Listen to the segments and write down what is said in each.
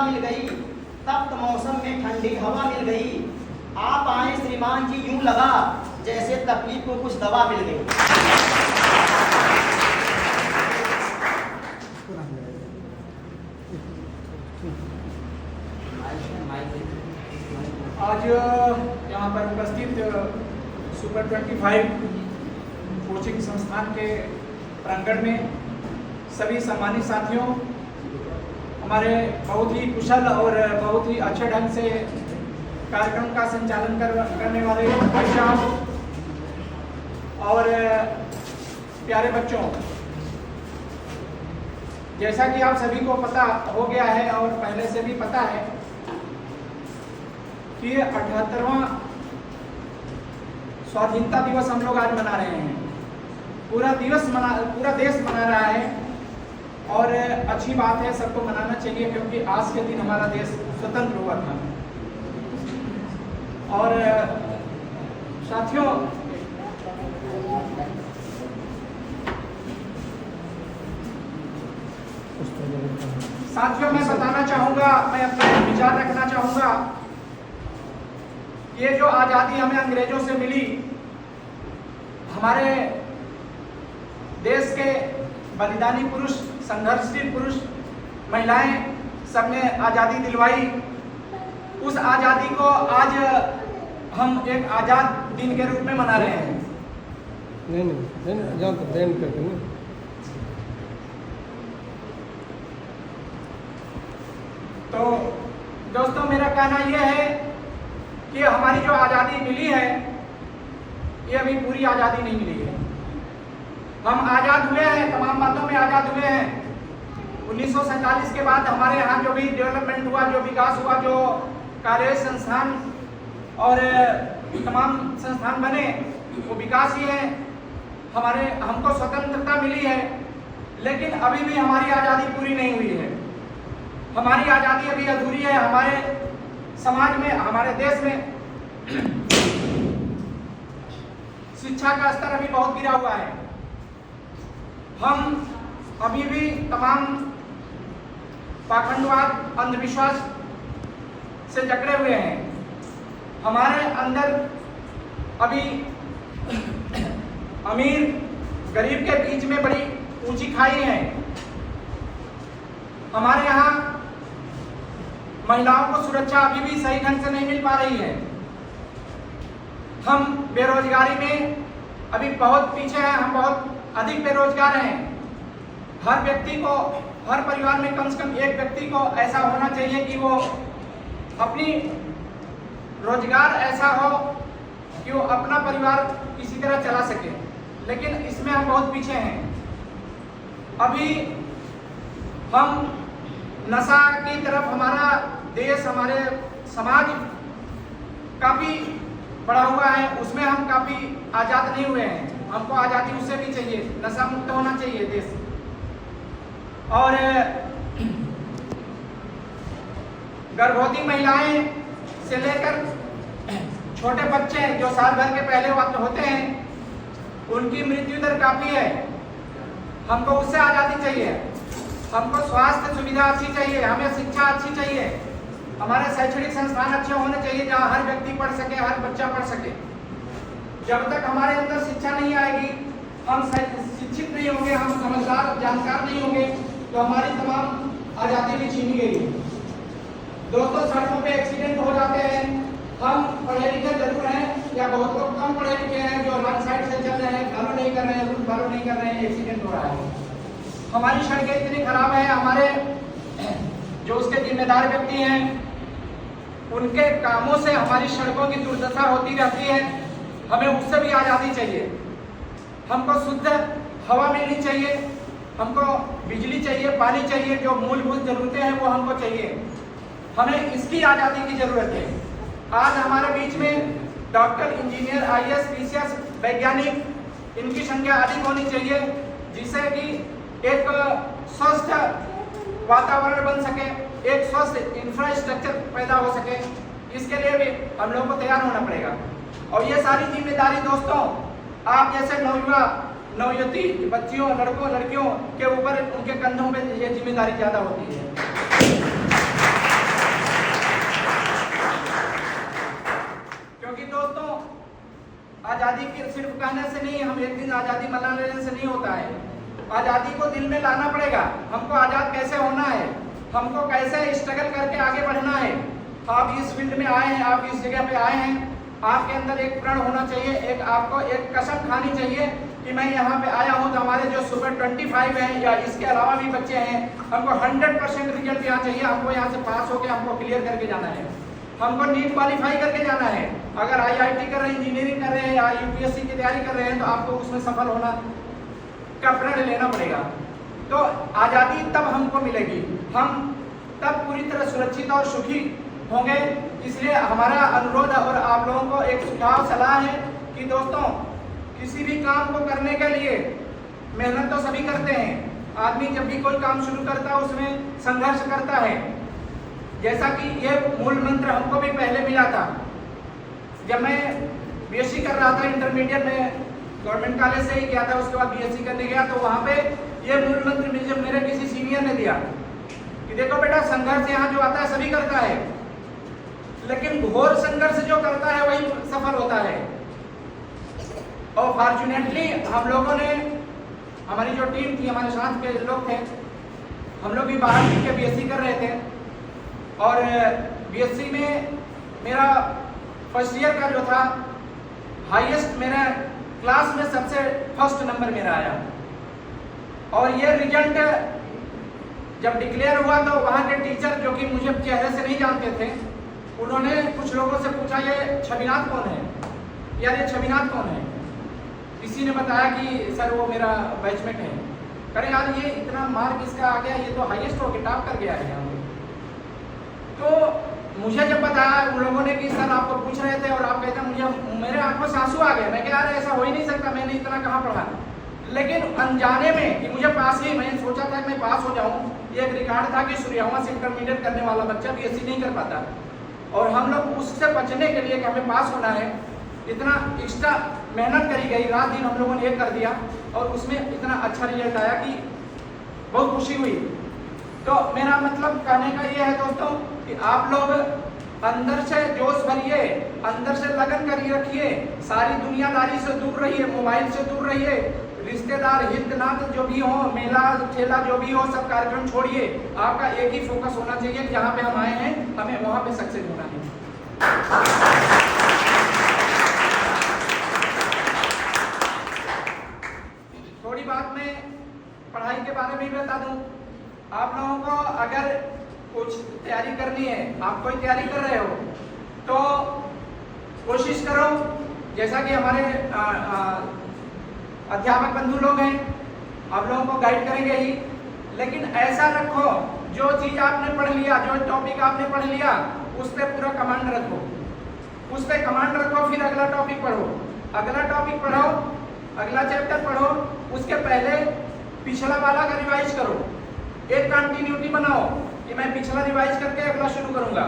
मिल गई, तप्त मौसम में ठंडी हवा मिल गई। आप आए श्रीमान जी, यूं लगा जैसे तकलीफ को कुछ दवा मिल गई। आज यहाँ पर उपस्थित सुपर 25 कोचिंग संस्थान के प्रांगण में सभी सम्मानित साथियों, हमारे बहुत ही कुशल और बहुत ही अच्छे ढंग से कार्यक्रम का संचालन करने वाले भाई साहब और प्यारे बच्चों, जैसा कि आप सभी को पता हो गया है और पहले से भी पता है कि 78वां स्वाधीनता दिवस हम लोग आज मना रहे हैं। पूरा देश मना रहा है और अच्छी बात है, सबको मनाना चाहिए क्योंकि आज के दिन हमारा देश स्वतंत्र हुआ था। और साथियों मैं बताना चाहूँगा, मैं अपना विचार रखना चाहूँगा, ये जो आज़ादी हमें अंग्रेजों से मिली, हमारे देश के बलिदानी पुरुष, संघर्षशील पुरुष, महिलाएं सबने आज़ादी दिलवाई। उस आज़ादी को आज हम एक आज़ाद दिन के रूप में मना रहे हैं। तो दोस्तों, मेरा कहना यह है कि हमारी जो आज़ादी मिली है, ये अभी पूरी आज़ादी नहीं मिली है। हम आज़ाद हुए हैं, तमाम बातों में आज़ाद हुए हैं। 1947 के बाद हमारे यहाँ जो भी डेवलपमेंट हुआ, जो विकास हुआ, जो कार्य संस्थान और तमाम संस्थान बने, वो विकास ही है। हमको स्वतंत्रता मिली है, लेकिन अभी भी हमारी आज़ादी पूरी नहीं हुई है। हमारी आज़ादी अभी अधूरी है। हमारे समाज में, हमारे देश में शिक्षा का स्तर अभी बहुत गिरा हुआ है। हम अभी भी तमाम पाखंडवाद, अंधविश्वास से जकड़े हुए हैं। हमारे अंदर अभी अमीर गरीब के बीच में बड़ी ऊंची खाई है। हमारे यहाँ महिलाओं को सुरक्षा अभी भी सही ढंग से नहीं मिल पा रही है। हम बेरोजगारी में अभी बहुत पीछे हैं, हम बहुत अधिक बेरोजगार हैं। हर व्यक्ति को, हर परिवार में कम से कम एक व्यक्ति को ऐसा होना चाहिए कि वो अपनी रोजगार ऐसा हो कि वो अपना परिवार किसी तरह चला सके, लेकिन इसमें हम बहुत पीछे हैं। अभी हम नशा की तरफ, हमारा देश, हमारे समाज काफ़ी बढ़ा हुआ है, उसमें हम काफ़ी आज़ाद नहीं हुए हैं। हमको आज़ादी उससे भी चाहिए, नशा मुक्त होना चाहिए देश। और गर्भवती महिलाएं से लेकर छोटे बच्चे जो साल भर के पहले वक्त होते हैं, उनकी मृत्यु दर काफ़ी है। हमको उससे आज़ादी चाहिए। हमको स्वास्थ्य सुविधा अच्छी चाहिए, हमें शिक्षा अच्छी चाहिए, हमारे शैक्षणिक संस्थान अच्छे होने चाहिए जहाँ हर व्यक्ति पढ़ सके, हर बच्चा पढ़ सके। जब तक हमारे अंदर शिक्षा नहीं आएगी, हम शिक्षित नहीं होंगे, हम समझदार, जानकार नहीं होंगे, तो हमारी तमाम आज़ादी भी छीनी गई। दोस्तों, सड़कों पे एक्सीडेंट हो जाते हैं। हम पढ़े लिखे जरूर हैं, या बहुत लोग कम पढ़े लिखे हैं जो रॉन्ग साइड से चल रहे हैं, फॉलो नहीं कर रहे हैं, रूल फॉलो नहीं कर रहे हैं, एक्सीडेंट हो रहा है। हमारी सड़कें इतनी खराब है, हमारे जो उसके जिम्मेदार व्यक्ति हैं, उनके कामों से हमारी सड़कों की दुर्दशा होती रहती है। हमें उससे भी आज़ादी चाहिए। हमको शुद्ध हवा मिलनी चाहिए, हमको बिजली चाहिए, पानी चाहिए, जो मूलभूत जरूरतें हैं वो हमको चाहिए। हमें इसकी आज़ादी की ज़रूरत है। आज हमारे बीच में डॉक्टर, इंजीनियर, IAS, PCS, वैज्ञानिक, इनकी संख्या अधिक होनी चाहिए, जिससे कि एक स्वस्थ वातावरण बन सके, एक स्वस्थ इंफ्रास्ट्रक्चर पैदा हो सके। इसके लिए भी हम लोगों को तैयार होना पड़ेगा। और ये सारी जिम्मेदारी दोस्तों, आप जैसे नवयुवती बच्चियों, लड़कों, लड़कियों के ऊपर, उनके कंधों पे ये जिम्मेदारी ज़्यादा होती है। दिन आज़ादी मनाने से नहीं होता है। आज़ादी को दिल में लाना पड़ेगा। हमको आज़ाद कैसे होना है, हमको कैसे स्ट्रगल करके आगे बढ़ना है। आप इस फील्ड में आए हैं, आप इस जगह पे आए हैं, आपके अंदर एक प्रण होना चाहिए, एक आपको एक कसम खानी चाहिए कि मैं यहाँ पे आया हूँ तो हमारे जो सुपर 25 हैं या इसके अलावा भी बच्चे हैं, हमको 100% रिजल्ट यहाँ चाहिए। हमको यहाँ से पास होकर हमको क्लियर करके जाना है, हमको नीट क्वालिफाई करके जाना है। अगर IIT कर रहे हैं, इंजीनियरिंग कर रहे हैं या UPSC की तैयारी कर रहे हैं तो आपको उसमें सफल होना का प्रण लेना पड़ेगा। तो आज़ादी तब हमको मिलेगी, हम तब पूरी तरह सुरक्षित और सुखी होंगे। इसलिए हमारा अनुरोध और आप लोगों को एक सुझाव सलाह है कि दोस्तों, किसी भी काम को करने के लिए मेहनत तो सभी करते हैं। आदमी जब भी कोई काम शुरू करता है उसमें संघर्ष करता है। जैसा कि ये मूल मंत्र हमको भी पहले मिला था जब मैं BSc कर रहा था, इंटरमीडिएट में गवर्नमेंट कॉलेज से ही किया था, उसके बाद BSc करने गया तो वहाँ पे ये मूल मंत्र मुझे मेरे किसी सीनियर ने दिया कि देखो बेटा, संघर्ष यहाँ जो आता है सभी करता है, लेकिन घोर संघर्ष जो करता है वही सफल होता है। और फॉर्चुनेटली हम लोगों ने, हमारी जो टीम थी, हमारे साथ के लोग थे, हम लोग भी बाहर मिल के BSc कर रहे थे और BSc में मेरा फर्स्ट ईयर का जो था हाईएस्ट, मेरा क्लास में सबसे फर्स्ट नंबर मेरा आया। और ये रिजल्ट जब डिक्लेयर हुआ तो वहाँ के टीचर जो कि मुझे चेहरे से नहीं जानते थे, उन्होंने कुछ लोगों से पूछा ये छविनाथ कौन है, यार ये छविनाथ कौन है। किसी ने बताया कि सर वो मेरा बैचमेट है। करें यार ये इतना मार्क इसका आ गया, ये तो हाईएस्ट हो गया, टॉप कर गया है यहाँ पे। तो मुझे जब बताया उन लोगों ने कि सर आपको पूछ रहे थे और आप कहते हैं, मुझे मेरे आंखों से आंसू आ गए। मैं कह यार ऐसा हो ही नहीं सकता, मैंने इतना कहाँ पढ़ा। लेकिन अनजाने में कि मुझे पास ही, मैंने सोचा था कि मैं पास हो जाऊँ। ये एक रिकॉर्ड था कि सूर्यवा से इंटरमीडिएट करने वाला बच्चा BSc नहीं कर पाता, और हम लोग उससे बचने के लिए कि हमें पास होना है, इतना एक्स्ट्रा मेहनत करी गई, रात दिन हम लोगों ने एक कर दिया और उसमें इतना अच्छा रिजल्ट आया कि बहुत खुशी हुई। तो मेरा मतलब कहने का ये है दोस्तों कि आप लोग अंदर से जोश भरिए, अंदर से लगन करिए रखिए, सारी दुनियादारी से दूर रहिए, मोबाइल से दूर रहिए, रिश्तेदार हित नात जो भी हो, मेला ठेला जो भी हो, सब कार्यक्रम छोड़िए। आपका एक ही फोकस होना चाहिए, जहाँ पे हम आए हैं हमें वहाँ पे सक्सेस होना है। थोड़ी बात मैं पढ़ाई के बारे में भी बता दूं। आप लोगों को अगर कुछ तैयारी करनी है, आप कोई तैयारी कर रहे हो तो कोशिश करो, जैसा कि हमारे अध्यापक बंधु लोग हैं, आप लोगों को गाइड करेंगे ही, लेकिन ऐसा रखो जो चीज आपने पढ़ लिया, जो टॉपिक आपने पढ़ लिया, उस पर पूरा कमांड रखो, उस पर कमांड रखो। फिर अगला टॉपिक पढ़ो, अगला टॉपिक पढ़ो, अगला चैप्टर पढ़ो, उसके पहले पिछला वाला का रिवाइज करो। एक कंटिन्यूटी बनाओ कि मैं पिछला रिवाइज करके अगला शुरू करूंगा,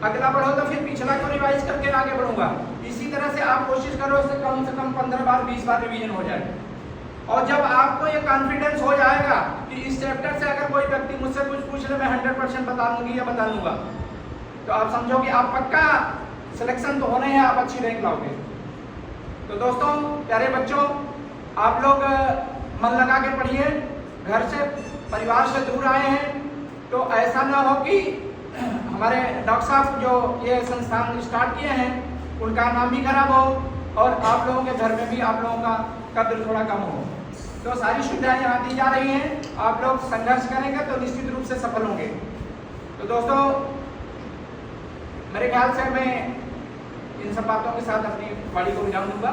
अगला पढ़ो तो फिर पिछला को रिवाइज करके आगे बढ़ूंगा। इसी तरह से आप कोशिश करो से कम 15 बार 20 बार रिवीजन हो जाए। और जब आपको ये कॉन्फिडेंस हो जाएगा कि इस चैप्टर से अगर कोई व्यक्ति मुझसे कुछ पूछ ले, मैं 100% बता दूंगी या बता दूंगा, तो आप समझो कि आप पक्का सिलेक्शन तो होने हैं, आप अच्छी रैंक लाओगे। तो दोस्तों, प्यारे बच्चों, आप लोग मन लगा के पढ़िए। घर से, परिवार से दूर आए हैं तो ऐसा ना हो कि हमारे डॉक्टर साहब जो ये संस्थान स्टार्ट किए हैं उनका नाम भी खराब हो और आप लोगों के घर में भी आप लोगों का कदर थोड़ा कम हो। तो सारी सुविधाएं यहाँ दी जा रही हैं, आप लोग संघर्ष करेंगे तो निश्चित रूप से सफल होंगे। तो दोस्तों, मेरे ख्याल से मैं इन सब बातों के साथ अपनी वाणी को विराम दूंगा।